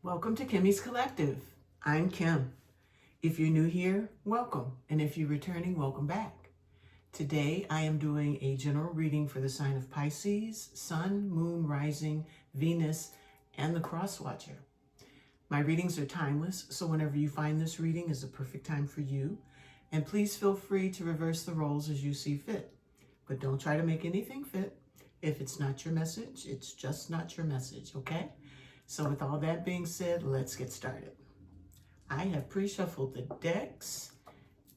Welcome to Kimmy's Collective. I'm Kim. If you're new here, welcome. And if you're returning, welcome back. Today, I am doing a general reading for the sign of Pisces, Sun, Moon, Rising, Venus, and the Cross Watcher. My readings are timeless, so whenever you find this reading is the perfect time for you. And please feel free to reverse the roles as you see fit. But don't try to make anything fit. If it's not your message, it's just not your message, okay? So with all that being said, let's get started. I have pre-shuffled the decks,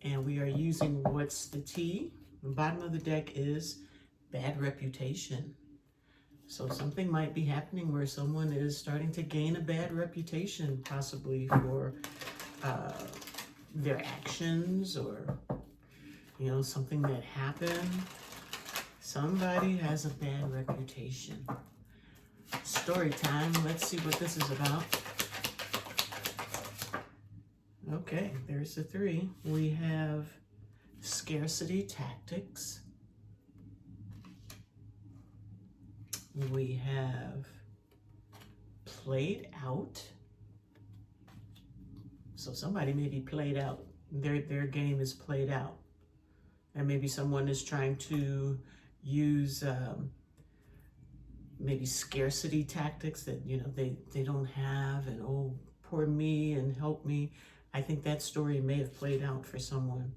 and we are using What's the Tea? The bottom of the deck is Bad Reputation. So something might be happening where someone is starting to gain a bad reputation, possibly for their actions or, something that happened. Somebody has a bad reputation. Story time. Let's see what this is about. Okay, there's the three. We have scarcity tactics. We have played out. So somebody may be played out. Their game is played out. And maybe someone is trying to use maybe scarcity tactics that, they don't have, and oh, poor me and help me. I think that story may have played out for someone.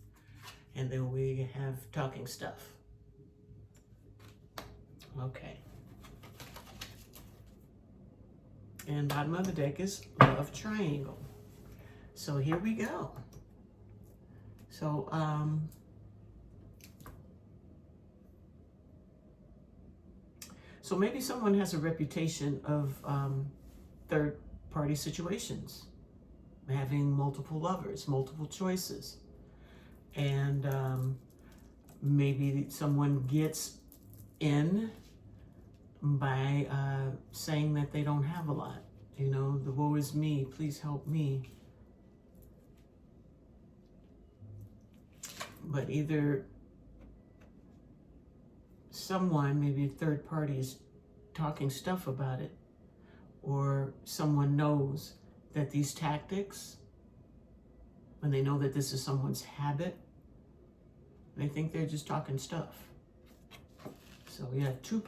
And then we have talking stuff. Okay. And bottom of the deck is Love Triangle. So here we go. So maybe someone has a reputation of third-party situations, having multiple lovers, multiple choices. And maybe someone gets in by saying that they don't have a lot. The woe is me, please help me. But either someone, maybe a third party, is talking stuff about it, or someone knows that these tactics, when they know that this is someone's habit, they think they're just talking stuff. So we have two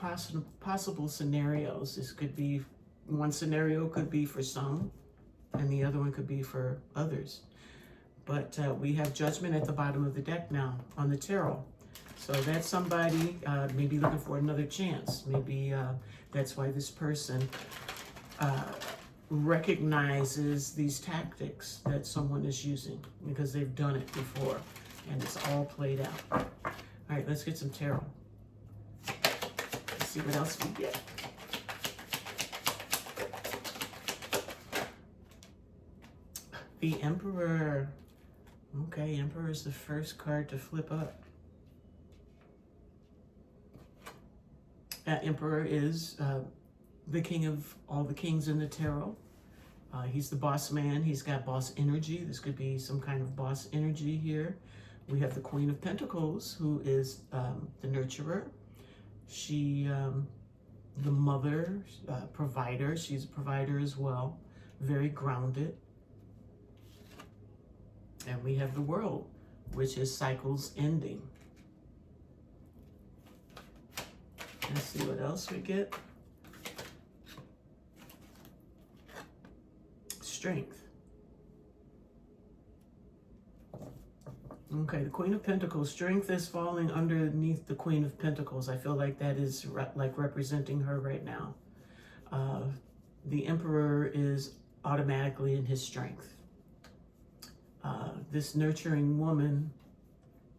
possible scenarios. This could be, one scenario could be for some, and the other one could be for others. But we have Judgment at the bottom of the deck now on the tarot. So that's somebody maybe looking for another chance. Maybe that's why this person recognizes these tactics that someone is using, because they've done it before and it's all played out. All right, let's get some tarot. Let's see what else we get. The Emperor. Okay, Emperor is the first card to flip up. Emperor is the king of all the kings in the tarot. He's the boss man. He's got boss energy. This could be some kind of boss energy here. We have the Queen of Pentacles, who is the nurturer. She, the mother, provider. She's a provider as well. Very grounded. And we have the World, which is cycles ending. Let's see what else we get. Strength. Okay, the Queen of Pentacles. Strength is falling underneath the Queen of Pentacles. I feel like that is like representing her right now. The Emperor is automatically in his strength. This nurturing woman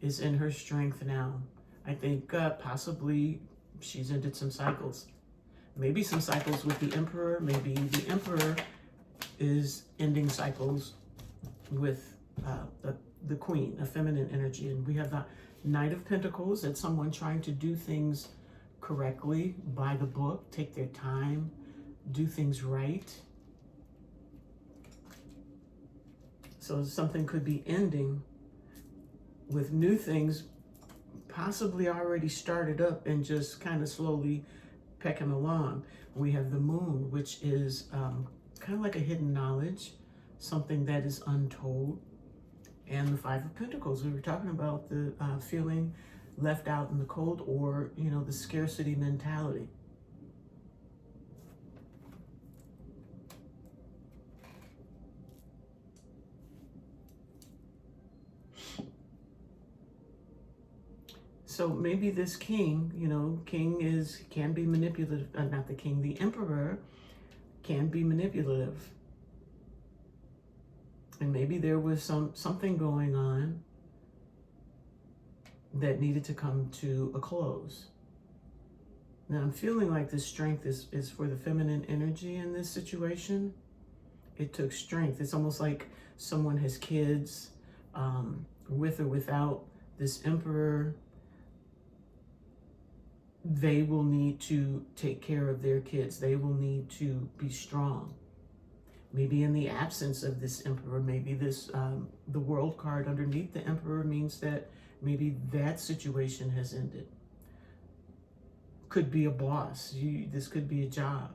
is in her strength now. I think possibly she's ended some cycles. Maybe some cycles with the Emperor. Maybe the Emperor is ending cycles with the Queen, a feminine energy. And we have the Knight of Pentacles. That's someone trying to do things correctly, by the book, take their time, do things right. So something could be ending with new things possibly already started up and just kind of slowly pecking along. We have the Moon, which is kind of like a hidden knowledge, something that is untold. And the Five of Pentacles, we were talking about the feeling left out in the cold, or, you know, the scarcity mentality. So maybe this king, you know, can be manipulative, not the king, the emperor can be manipulative. And maybe there was something going on that needed to come to a close. Now I'm feeling like this strength is for the feminine energy in this situation. It took strength. It's almost like someone has kids, with or without this emperor. They will need to take care of their kids. They will need to be strong. Maybe in the absence of this emperor, maybe this, the world card underneath the emperor means that maybe that situation has ended. Could be a boss. This could be a job.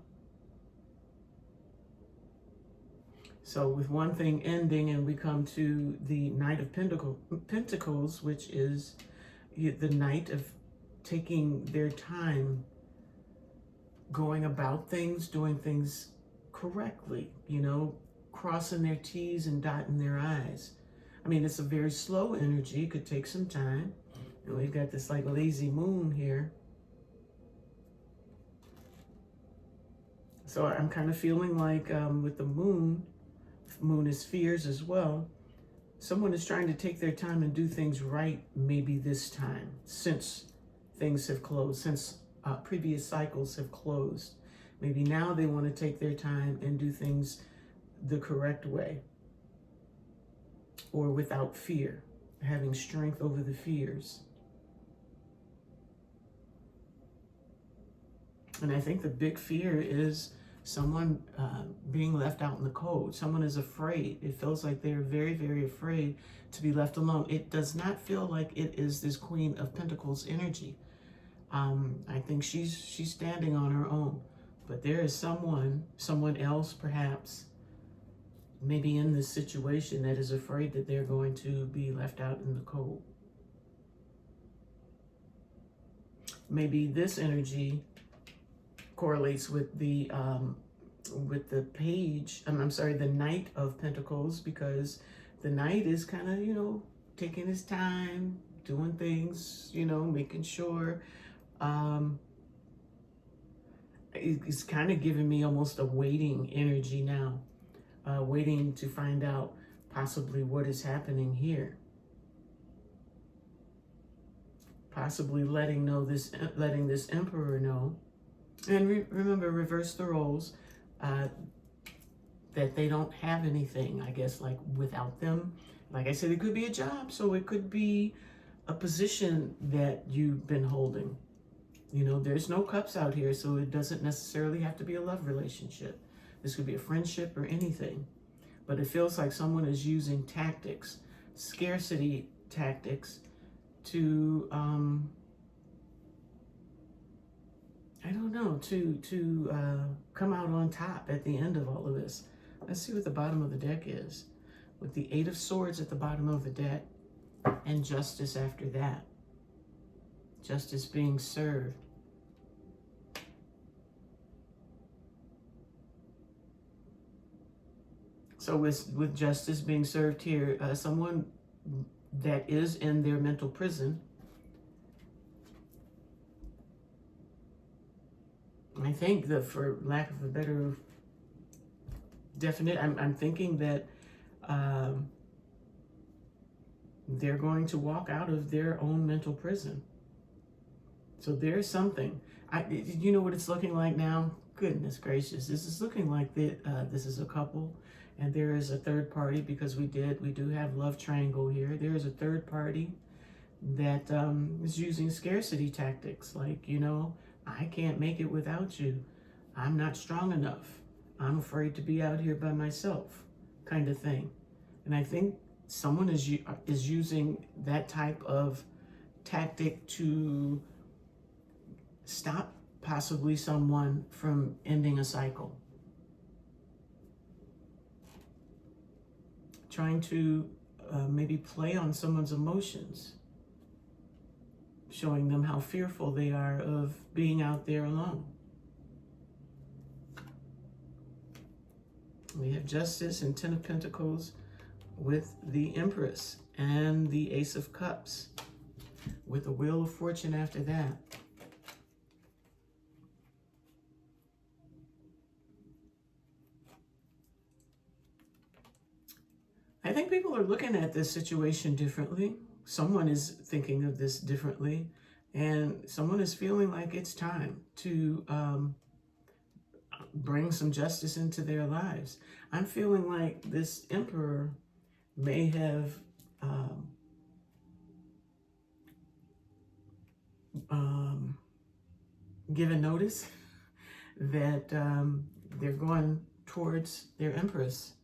So with one thing ending, and we come to the Knight of Pentacles, which is the Knight of taking their time, going about things, doing things correctly, you know, crossing their T's and dotting their I's. I mean, it's a very slow energy. It could take some time. And we've got this like lazy moon here. So I'm kind of feeling like with the moon is fears as well. Someone is trying to take their time and do things right maybe this time, since things have closed, since previous cycles have closed. Maybe now they want to take their time and do things the correct way, or without fear, having strength over the fears. And I think the big fear is someone being left out in the cold. Someone is afraid. It feels like they're very, very afraid to be left alone. It does not feel like it is this Queen of Pentacles energy. I think she's standing on her own. But there is someone else perhaps, maybe in this situation, that is afraid that they're going to be left out in the cold. Maybe this energy correlates with the page, I'm sorry, the Knight of Pentacles, because the Knight is kind of, you know, taking his time, doing things, you know, making sure. It's kind of giving me almost a waiting energy now, waiting to find out possibly what is happening here. Possibly letting this emperor know. And remember, reverse the roles, that they don't have anything, I guess, like without them. Like I said, it could be a job, so it could be a position that you've been holding. You know, there's no cups out here, so it doesn't necessarily have to be a love relationship. This could be a friendship or anything. But it feels like someone is using tactics, scarcity tactics, to I don't know, to come out on top at the end of all of this. Let's see what the bottom of the deck is. With the Eight of Swords at the bottom of the deck, and Justice after that. Justice being served. So with justice being served here, someone that is in their mental prison, I think that, for lack of a better definite, I'm thinking that they're going to walk out of their own mental prison. So there's something. You know what it's looking like now? Goodness gracious, this is looking like this is a couple, and there is a third party, because we do have love triangle here. There is a third party that is using scarcity tactics, like, you know, I can't make it without you. I'm not strong enough. I'm afraid to be out here by myself, kind of thing. And I think someone is using that type of tactic to stop possibly someone from ending a cycle. trying to maybe play on someone's emotions, showing them how fearful they are of being out there alone. We have Justice and Ten of Pentacles with the Empress and the Ace of Cups with the Wheel of Fortune after that. I think people are looking at this situation differently. Someone is thinking of this differently, and someone is feeling like it's time to bring some justice into their lives. I'm feeling like this Emperor may have given notice that they're going towards their Empress,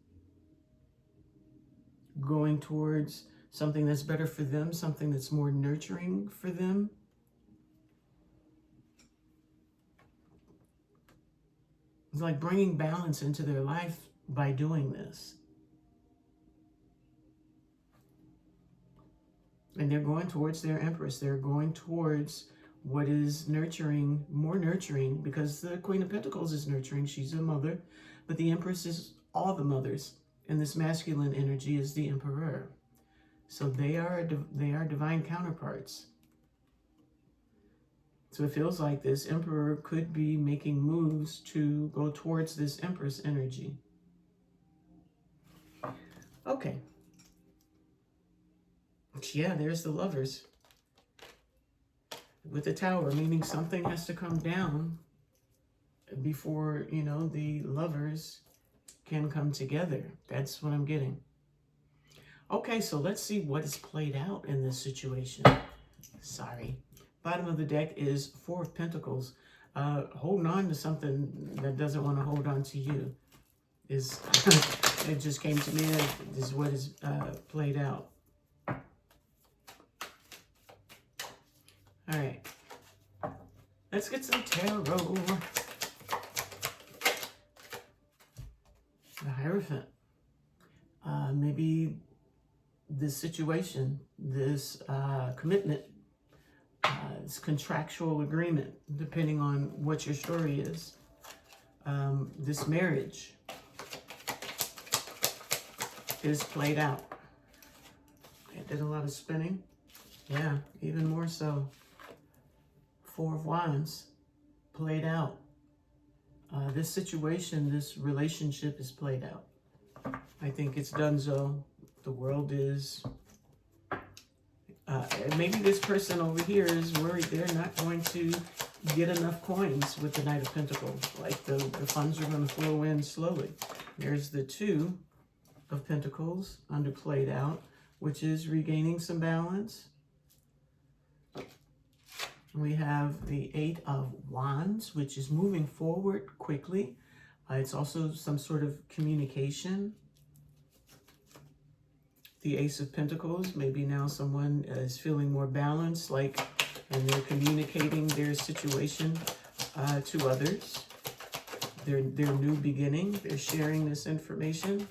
going towards something that's better for them, something that's more nurturing for them. It's like bringing balance into their life by doing this. And they're going towards their Empress. They're going towards what is nurturing, more nurturing, because the Queen of Pentacles is nurturing. She's a mother. But the Empress is all the mothers. And this masculine energy is the Emperor. So they are divine counterparts. So it feels like this Emperor could be making moves to go towards this Empress energy. Okay. Yeah, there's the Lovers. With the Tower, meaning something has to come down before, you know, the Lovers can come together. That's what I'm getting. Okay, so let's see what is played out in this situation. Sorry. Bottom of the deck is Four of Pentacles. Holding on to something that doesn't want to hold on to you is it just came to me. This is what is played out. All right, let's get some tarot. The Hierophant. Maybe this situation, this commitment, this contractual agreement, depending on what your story is. This marriage is played out. I did a lot of spinning. Yeah, even more so. Four of Wands played out. This situation, this relationship is played out. I think it's donezo. The world is... maybe this person over here is worried they're not going to get enough coins with the Knight of Pentacles. Like the funds are going to flow in slowly. There's the Two of Pentacles underplayed out, which is regaining some balance. We have the Eight of Wands, which is moving forward quickly. It's also some sort of communication. The Ace of Pentacles, maybe now someone is feeling more balanced, like, and they're communicating their situation to others. Their new beginning, they're sharing this information.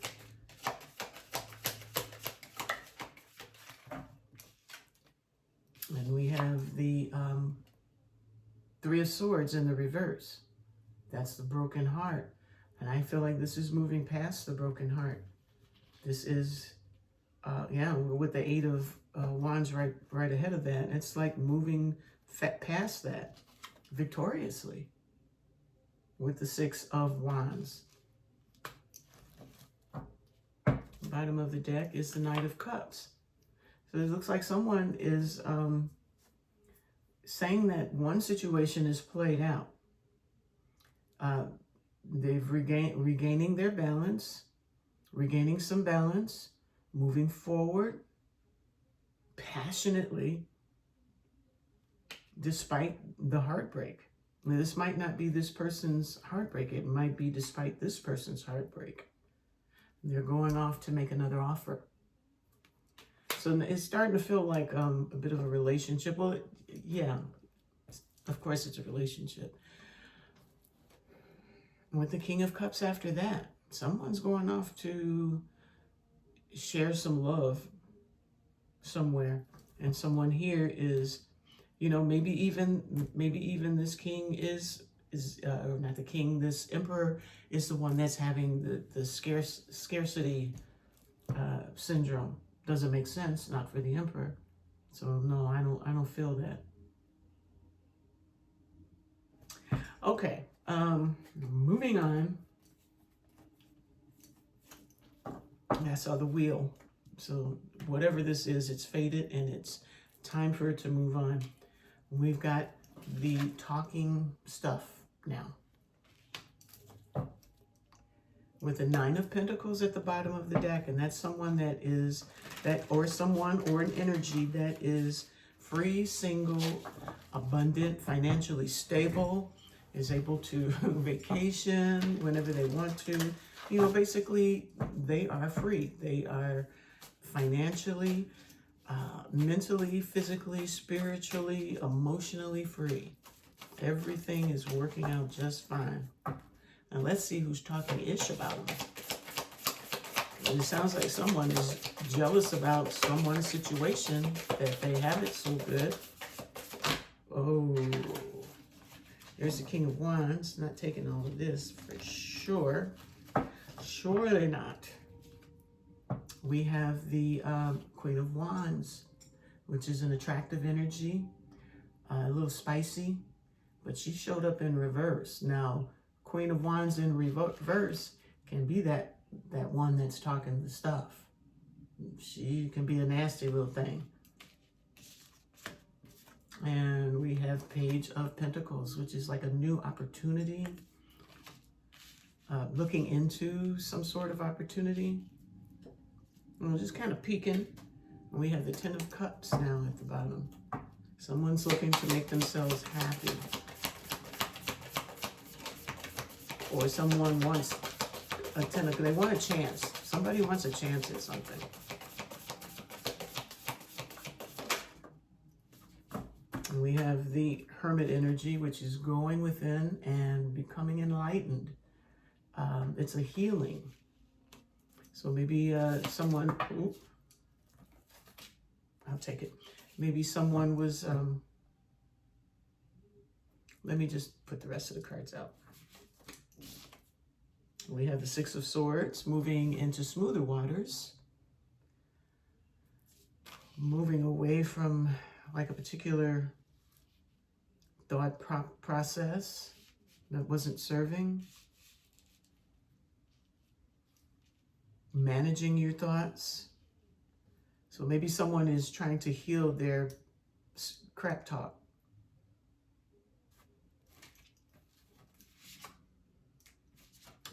And we have the Three of Swords in the reverse. That's the broken heart. And I feel like this is moving past the broken heart. This is, yeah, with the Eight of Wands right ahead of that. It's like moving past that victoriously with the Six of Wands. Bottom of the deck is the Knight of Cups. So it looks like someone is saying that one situation is played out. They've regaining their balance, regaining some balance, moving forward passionately despite the heartbreak. Now, this might not be this person's heartbreak. It might be despite this person's heartbreak. They're going off to make another offer. So it's starting to feel like a bit of a relationship. Well, yeah, of course it's a relationship. With the King of Cups after that, someone's going off to share some love somewhere. And someone here is, you know, maybe even this king is or not the king, this emperor is the one that's having the scarcity syndrome. Doesn't make sense, not for the emperor. So no, I don't feel that. Okay, moving on. I saw the wheel. So whatever this is, it's faded and it's time for it to move on. We've got the talking stuff now. With the 9 of Pentacles at the bottom of the deck, and that's someone that is, someone or an energy that is free, single, abundant, financially stable, is able to vacation whenever they want to. You know, basically, they are free. They are financially, mentally, physically, spiritually, emotionally free. Everything is working out just fine. Now let's see who's talking ish about them. And it sounds like someone is jealous about someone's situation, that they have it so good. Oh, there's the King of Wands, not taking all of this for sure. Surely not. We have the Queen of Wands, which is an attractive energy, a little spicy, but she showed up in reverse. Now, Queen of Wands in reverse can be that one that's talking the stuff. She can be a nasty little thing. And we have Page of Pentacles, which is like a new opportunity, looking into some sort of opportunity. And just kind of peeking. And we have the 10 of Cups now at the bottom. Someone's looking to make themselves happy. Or someone wants a 10 of, they want a chance. Somebody wants a chance at something. And we have the Hermit energy, which is going within and becoming enlightened. It's a healing. So maybe someone, I'll take it. Maybe someone was, let me just put the rest of the cards out. We have the 6 of Swords moving into smoother waters. Moving away from like a particular thought process that wasn't serving. Managing your thoughts. So maybe someone is trying to heal their crap talk.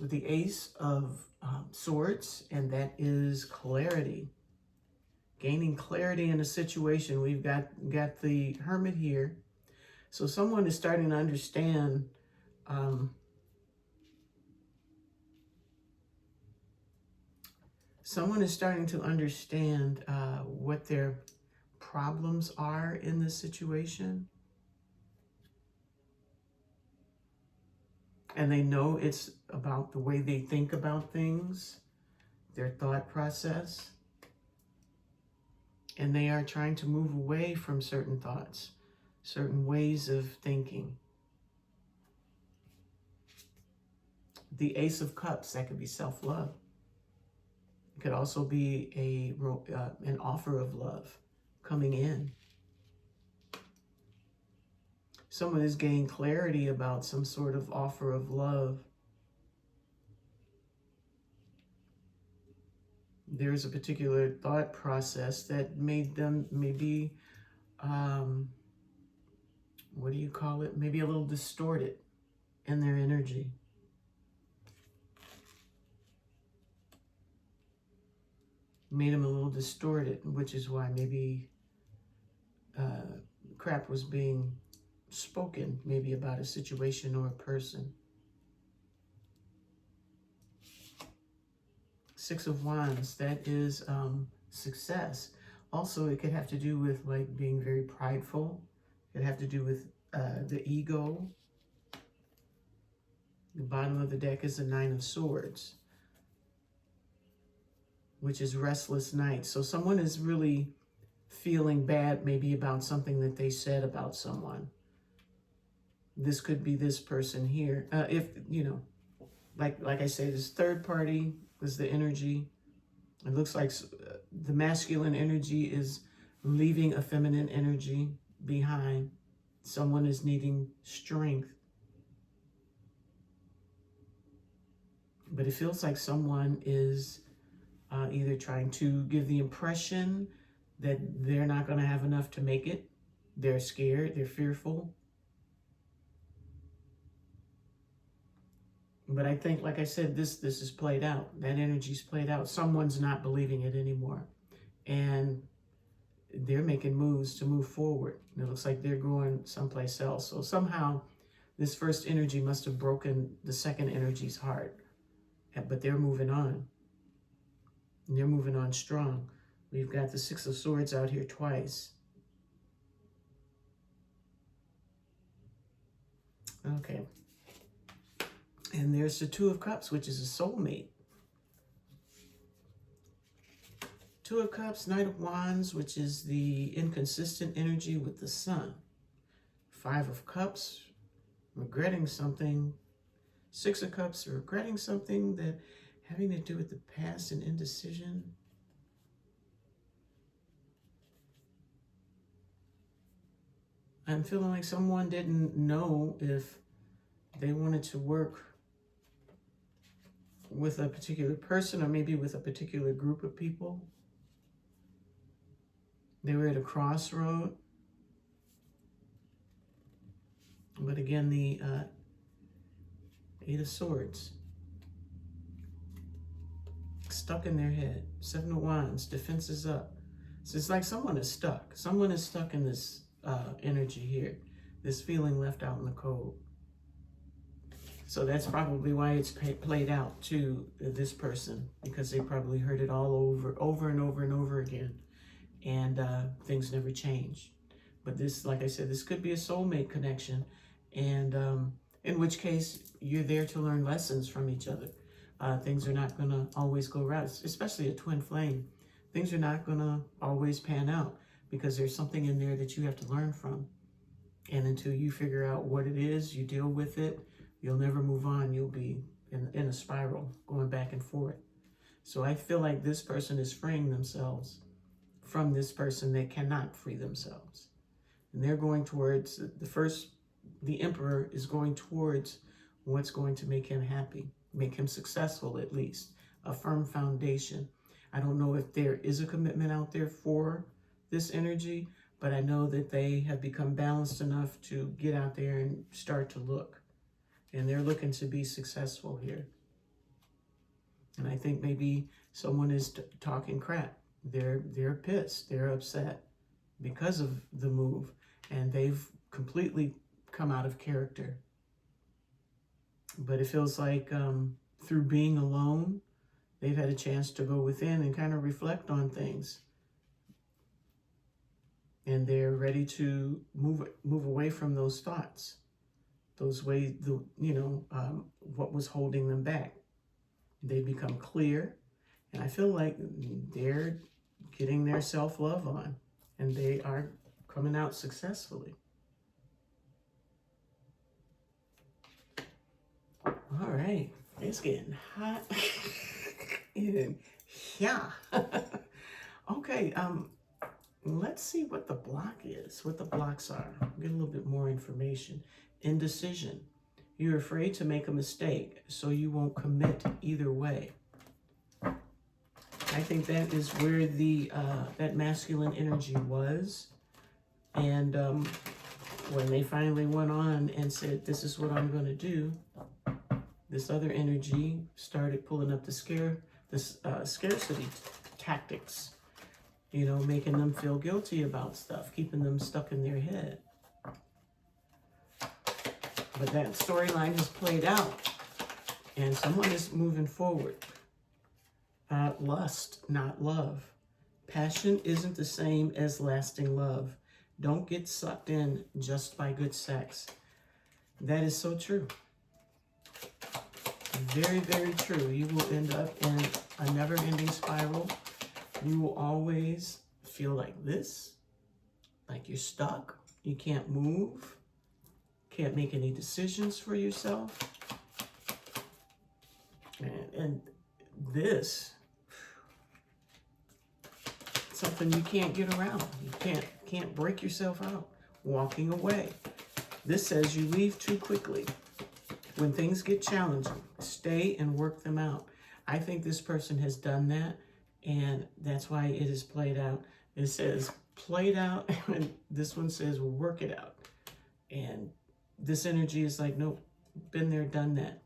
With the Ace of Swords, and that is clarity. Gaining clarity in a situation. We've got the Hermit here. So someone is starting to understand what their problems are in this situation. And they know it's about the way they think about things, their thought process. And they are trying to move away from certain thoughts, certain ways of thinking. The Ace of Cups, that could be self-love. It could also be an offer of love coming in. Someone is gaining clarity about some sort of offer of love. There's a particular thought process that made them maybe, what do you call it? Maybe a little distorted in their energy. Made them a little distorted, which is why maybe crap was being spoken, maybe about a situation or a person. 6 of Wands, that is success. Also, it could have to do with like being very prideful. It could have to do with the ego. The bottom of the deck is the 9 of Swords. which is restless nights. So someone is really feeling bad maybe about something that they said about someone. This could be this person here. If, you know, like I say, this third party is the energy. It looks like the masculine energy is leaving a feminine energy behind. Someone is needing strength. But it feels like someone is either trying to give the impression that they're not going to have enough to make it. They're scared. They're fearful. But I think, like I said, this is played out. That energy's played out. Someone's not believing it anymore. And they're making moves to move forward. And it looks like they're going someplace else. So somehow this first energy must have broken the second energy's heart. But they're moving on. And they're moving on strong. We've got the Six of Swords out here twice. Okay. And there's the Two of Cups, which is a soulmate. Two of Cups, Knight of Wands, which is the inconsistent energy with the Sun. Five of Cups, regretting something. Six of Cups, regretting something that having to do with the past and indecision. I'm feeling like someone didn't know if they wanted to work with a particular person or maybe with a particular group of people. They were at a crossroad. But again, the Eight of Swords. Stuck in their head. Seven of Wands, defenses up. So it's like someone is stuck. Someone is stuck in this energy here. This feeling left out in the cold. So that's probably why it's played out to this person, because they probably heard it all over and over again, and things never change. But this, like I said, this could be a soulmate connection, and in which case you're there to learn lessons from each other. Things are not going to always go right, especially a twin flame. Things are not going to always pan out because there's something in there that you have to learn from. And until you figure out what it is, you deal with it, you'll never move on. You'll be in a spiral going back and forth. So I feel like this person is freeing themselves from this person that cannot free themselves. And they're going towards the Emperor is going towards what's going to make him happy, make him successful at least, a firm foundation. I don't know if there is a commitment out there for this energy, but I know that they have become balanced enough to get out there and start to look. And they're looking to be successful here. And I think maybe someone is talking crap. They're pissed. They're upset because of the move. And they've completely come out of character. But it feels like through being alone, they've had a chance to go within and kind of reflect on things. And they're ready to move away from those thoughts. Those ways, what was holding them back. They become clear, and I feel like they're getting their self-love on, and they are coming out successfully. All right, it's getting hot in here. Okay, let's see what the block is, what the blocks are. Get a little bit more information. Indecision. You're afraid to make a mistake, so you won't commit either way. I think that is where the that masculine energy was. And when they finally went on and said, this is what I'm going to do, this other energy started pulling up the scarcity tactics, making them feel guilty about stuff, keeping them stuck in their head. But that storyline has played out, and someone is moving forward. Lust, not love. Passion isn't the same as lasting love. Don't get sucked in just by good sex. That is so true. Very, very true. You will end up in a never-ending spiral. You will always feel like this, like you're stuck. You can't move, can't make any decisions for yourself. And this, something you can't get around. You can't break yourself out. Walking away. This says you leave too quickly. When things get challenging, stay and work them out. I think this person has done that, and that's why it is played out. It says played out, and this one says work it out. And this energy is like, nope, been there, done that.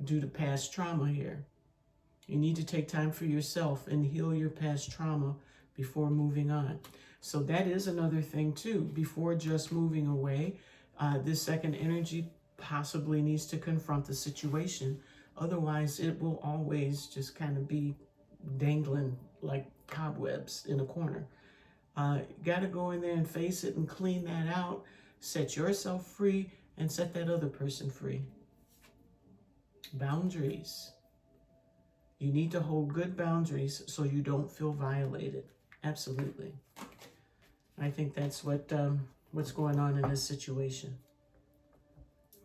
Due to past trauma here. You need to take time for yourself and heal your past trauma before moving on. So that is another thing too. Before just moving away, this second energy possibly needs to confront the situation. Otherwise, it will always just kind of be dangling like cobwebs in a corner. Got to go in there and face it and clean that out. Set yourself free and set that other person free. Boundaries. You need to hold good boundaries so you don't feel violated. Absolutely. I think that's what's going on in this situation.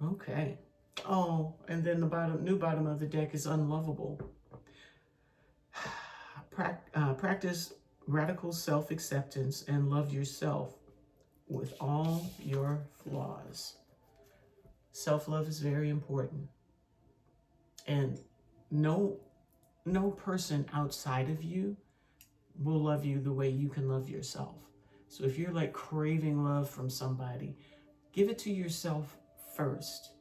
Okay. Oh, and then the new bottom of the deck is unlovable. Practice radical self-acceptance and love yourself with all your flaws. Self-love is very important. And no person outside of you will love you the way you can love yourself. So if you're like craving love from somebody, give it to yourself first.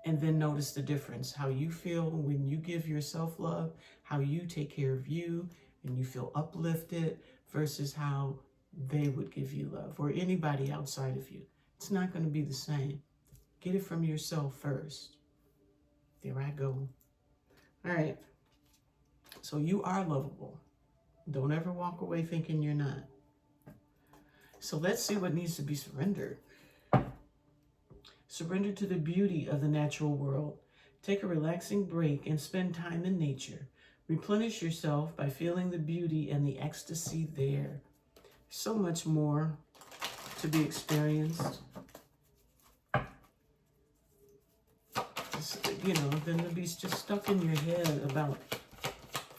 And then notice the difference, how you feel when you give yourself love, how you take care of you, and you feel uplifted versus how they would give you love, or anybody outside of you. It's not going to be the same. Get it from yourself first. There I go. All right. So you are lovable. Don't ever walk away thinking you're not. So let's see what needs to be surrendered. Surrender to the beauty of the natural world. Take a relaxing break and spend time in nature. Replenish yourself by feeling the beauty and the ecstasy there. So much more to be experienced. You know, than to be just stuck in your head about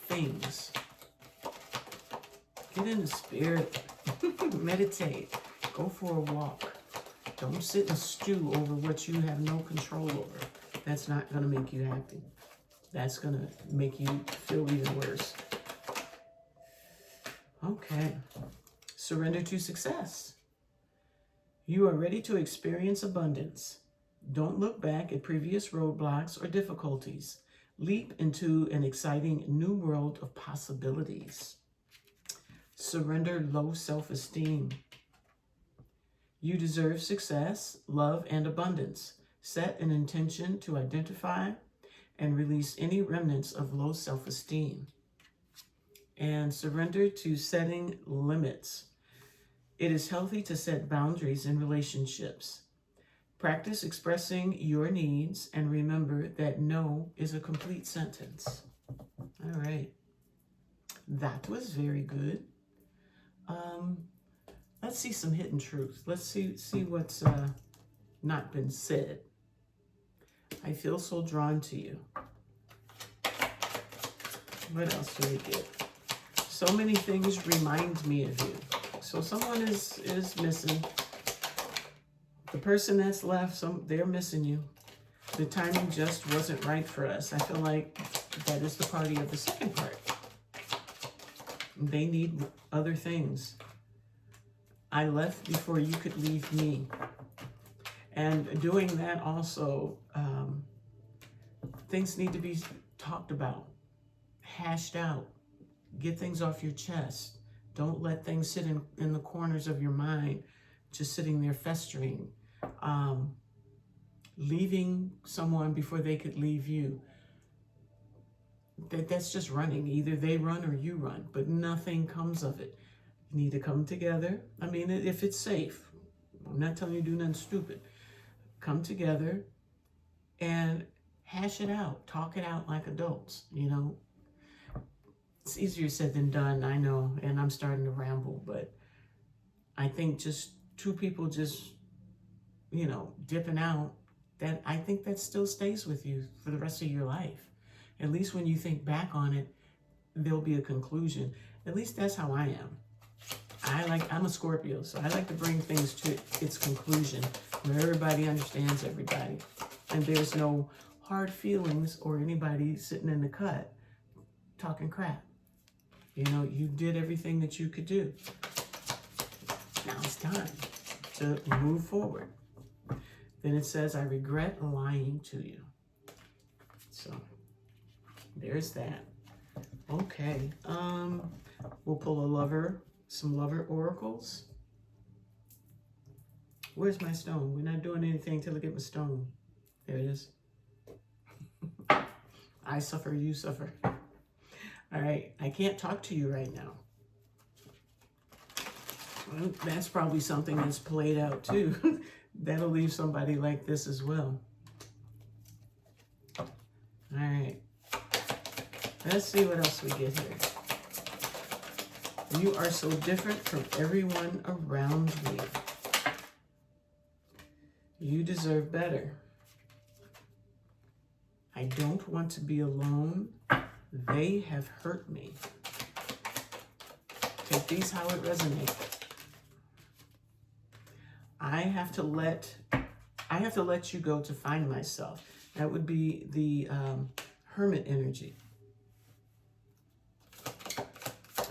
things. Get in the spirit. Meditate. Go for a walk. Don't sit and stew over what you have no control over. That's not going to make you happy. That's going to make you feel even worse. Okay. Surrender to success. You are ready to experience abundance. Don't look back at previous roadblocks or difficulties. Leap into an exciting new world of possibilities. Surrender low self-esteem. You deserve success, love, and abundance. Set an intention to identify and release any remnants of low self-esteem. And surrender to setting limits. It is healthy to set boundaries in relationships. Practice expressing your needs and remember that no is a complete sentence. All right. That was very good. Let's see some hidden truth. Let's see what's not been said. I feel so drawn to you. What else do we get? So many things remind me of you. So someone is missing. The person that's left, they're missing you. The timing just wasn't right for us. I feel like that is the party of the second part. They need other things. I left before you could leave me. And doing that also, things need to be talked about, hashed out. Get things off your chest. Don't let things sit in the corners of your mind, just sitting there festering. Leaving someone before they could leave you. That's just running. Either they run or you run, but nothing comes of it. You need to come together. I mean, if it's safe. I'm not telling you to do nothing stupid. Come together and hash it out, talk it out like adults, you know. It's easier said than done, I know, and I'm starting to ramble, but I think just two people just, you know, dipping out, that I think that still stays with you for the rest of your life. At least when you think back on it, there'll be a conclusion. At least that's how I am. I'm a Scorpio, so I like to bring things to its conclusion where everybody understands everybody. And there's no hard feelings or anybody sitting in the cut talking crap. You know, you did everything that you could do. Now it's time to move forward. Then it says, I regret lying to you. So there's that. Okay. We'll pull a lover, some lover oracles. Where's my stone? We're not doing anything till I get my stone. There it is. I suffer, you suffer. All right, I can't talk to you right now. Well, that's probably something that's played out too. That'll leave somebody like this as well. All right, let's see what else we get here. You are so different from everyone around me. You deserve better. I don't want to be alone. They have hurt me. Take these how it resonates. I have to let you go to find myself. That would be the hermit energy.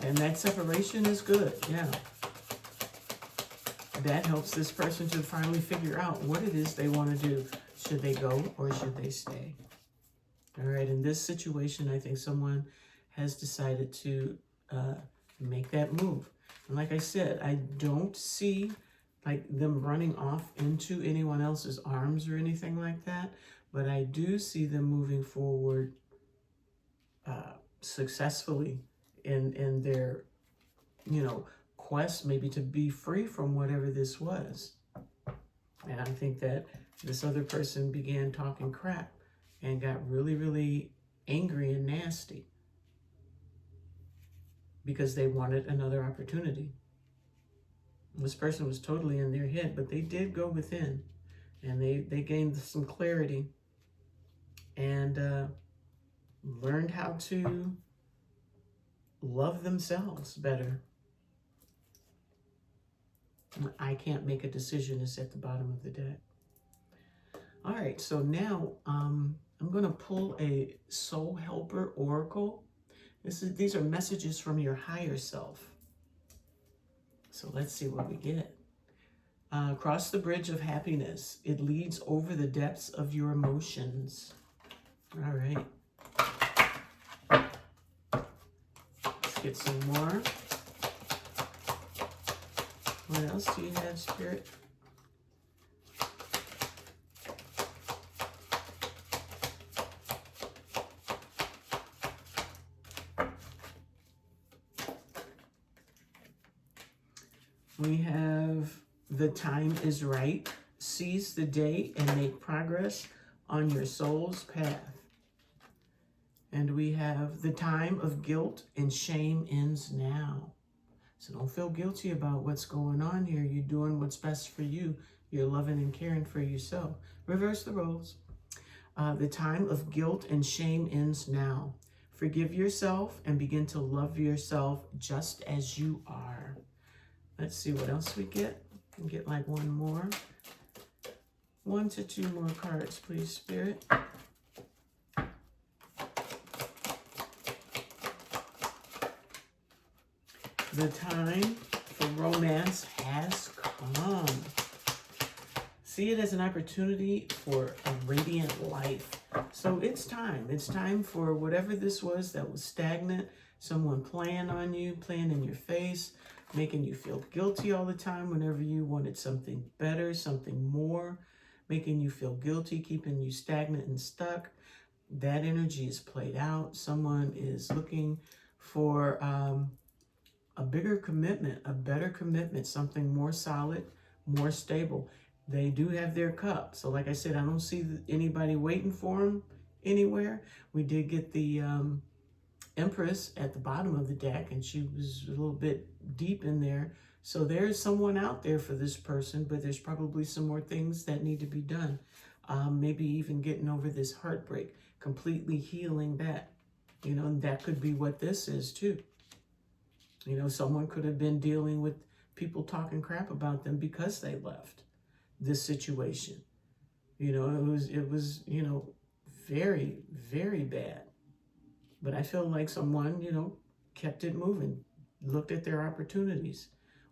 And that separation is good, yeah. That helps this person to finally figure out what it is they want to do. Should they go or should they stay? All right, in this situation, I think someone has decided to make that move. And like I said, I don't see like them running off into anyone else's arms or anything like that, but I do see them moving forward successfully in their, you know, quest maybe to be free from whatever this was. And I think that this other person began talking crap and got really, really angry and nasty because they wanted another opportunity. This person was totally in their head, but they did go within and they gained some clarity and learned how to love themselves better. I can't make a decision is at the bottom of the deck. All right, so now I'm going to pull a soul helper oracle. These are messages from your higher self. So let's see what we get. Cross the bridge of happiness. It leads over the depths of your emotions. All right. Let's get some more. What else do you have, Spirit? We have the time is right. Seize the day and make progress on your soul's path. And we have the time of guilt and shame ends now. So don't feel guilty about what's going on here. You're doing what's best for you. You're loving and caring for yourself. Reverse the roles. The time of guilt and shame ends now. Forgive yourself and begin to love yourself just as you are. Let's see what else we get. We can get like one more. 1 to 2 more cards, please, Spirit. The time for romance has come. See it as an opportunity for a radiant life. So it's time. It's time for whatever this was that was stagnant, someone playing on you, playing in your face, making you feel guilty all the time whenever you wanted something better, something more, making you feel guilty, keeping you stagnant and stuck. That energy is played out. Someone is looking for a bigger commitment, a better commitment, something more solid, more stable. They do have their cup. So like I said, I don't see anybody waiting for them anywhere. We did get the Empress at the bottom of the deck, and she was a little bit deep in there. So there's someone out there for this person, but there's probably some more things that need to be done. Maybe even getting over this heartbreak, completely healing that. You know, and that could be what this is too. You know, someone could have been dealing with people talking crap about them because they left this situation. You know, it was, you know, very, very bad. But I feel like someone, you know, kept it moving, looked at their opportunities,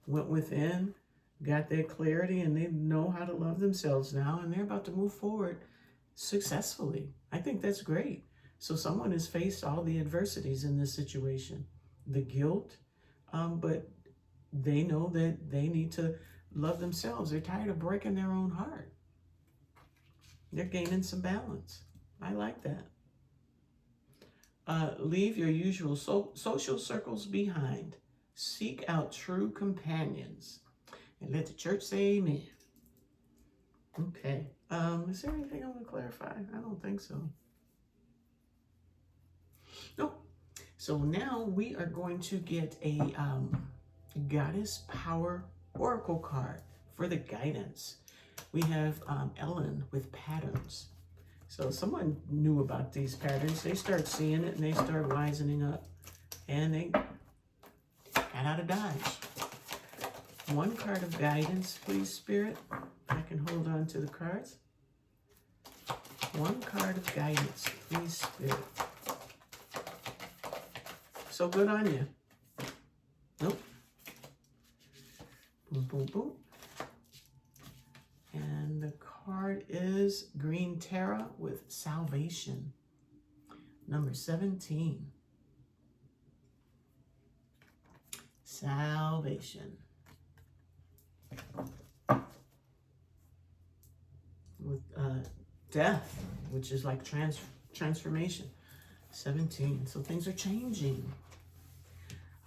went within, got their clarity, and they know how to love themselves now, and they're about to move forward successfully. I think that's great. So someone has faced all the adversities in this situation, the guilt, but they know that they need to love themselves. They're tired of breaking their own heart. They're gaining some balance. I like that. Leave your usual social circles behind. Seek out true companions. And let the church say amen. Okay. Is there anything I want to clarify? I don't think so. Nope. So now we are going to get a Goddess Power Oracle card for the guidance. We have Ellen with patterns. So someone knew about these patterns. They start seeing it and they start wisening up. And they got out of Dodge. One card of guidance, please, Spirit. I can hold on to the cards. One card of guidance, please, Spirit. So good on you. Nope. Boom, boom, boom. And the card is Green Terra with Salvation. Number 17. Salvation. With death, which is like transformation. 17. So things are changing.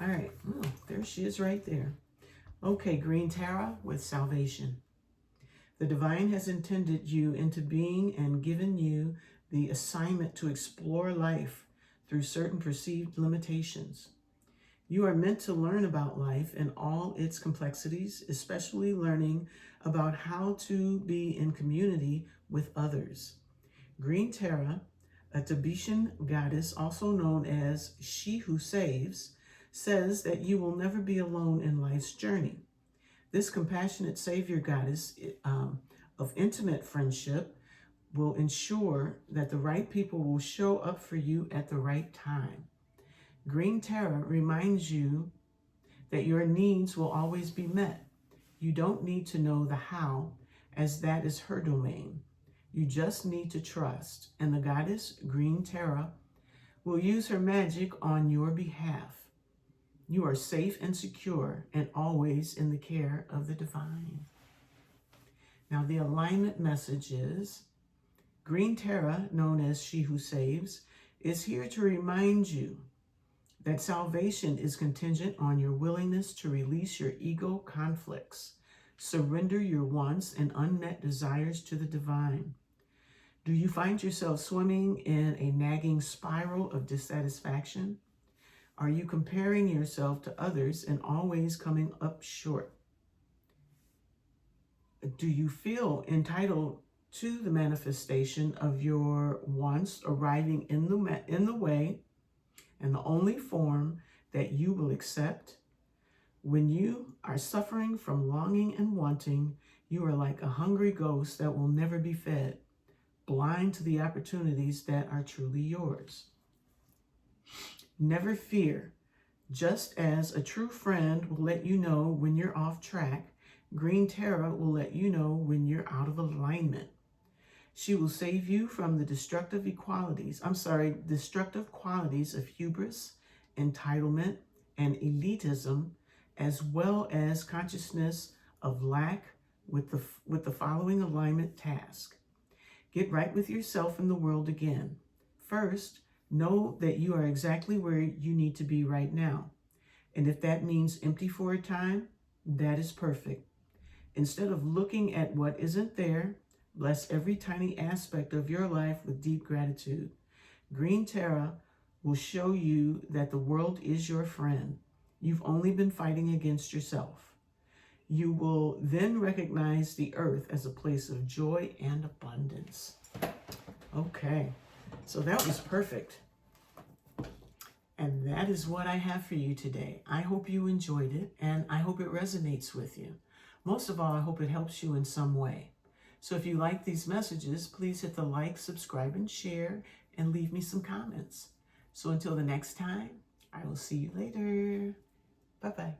All right. Oh, there she is right there. Okay, Green Terra with Salvation. The divine has intended you into being and given you the assignment to explore life through certain perceived limitations. You are meant to learn about life and all its complexities, especially learning about how to be in community with others. Green Terra, a Tibetan goddess also known as She Who Saves, says that you will never be alone in life's journey. This compassionate savior goddess of intimate friendship will ensure that the right people will show up for you at the right time. Green Terra reminds you that your needs will always be met. You don't need to know the how, as that is her domain. You just need to trust, and the goddess, Green Terra, will use her magic on your behalf. You are safe and secure and always in the care of the divine. Now the alignment message is, Green Terra, known as She Who Saves, is here to remind you that salvation is contingent on your willingness to release your ego conflicts, surrender your wants and unmet desires to the divine. Do you find yourself swimming in a nagging spiral of dissatisfaction? Are you comparing yourself to others and always coming up short? Do you feel entitled to the manifestation of your wants arriving in the way and the only form that you will accept? When you are suffering from longing and wanting, you are like a hungry ghost that will never be fed, blind to the opportunities that are truly yours. Never fear. Just as a true friend will let you know when you're off track, Green Terra will let you know when you're out of alignment. She will save you from the destructive qualities of hubris, entitlement, and elitism, as well as consciousness of lack with the following alignment task. Get right with yourself and the world again. First, know that you are exactly where you need to be right now. And if that means empty for a time, that is perfect. Instead of looking at what isn't there, Bless every tiny aspect of your life with deep gratitude. Green Terra will show you that the world is your friend. You've only been fighting against yourself. You will then recognize the earth as a place of joy and abundance. Okay, so that was perfect. And that is what I have for you today. I hope you enjoyed it, and I hope it resonates with you. Most of all, I hope it helps you in some way. So if you like these messages, please hit the like, subscribe, and share, and leave me some comments. So until the next time, I will see you later. Bye-bye.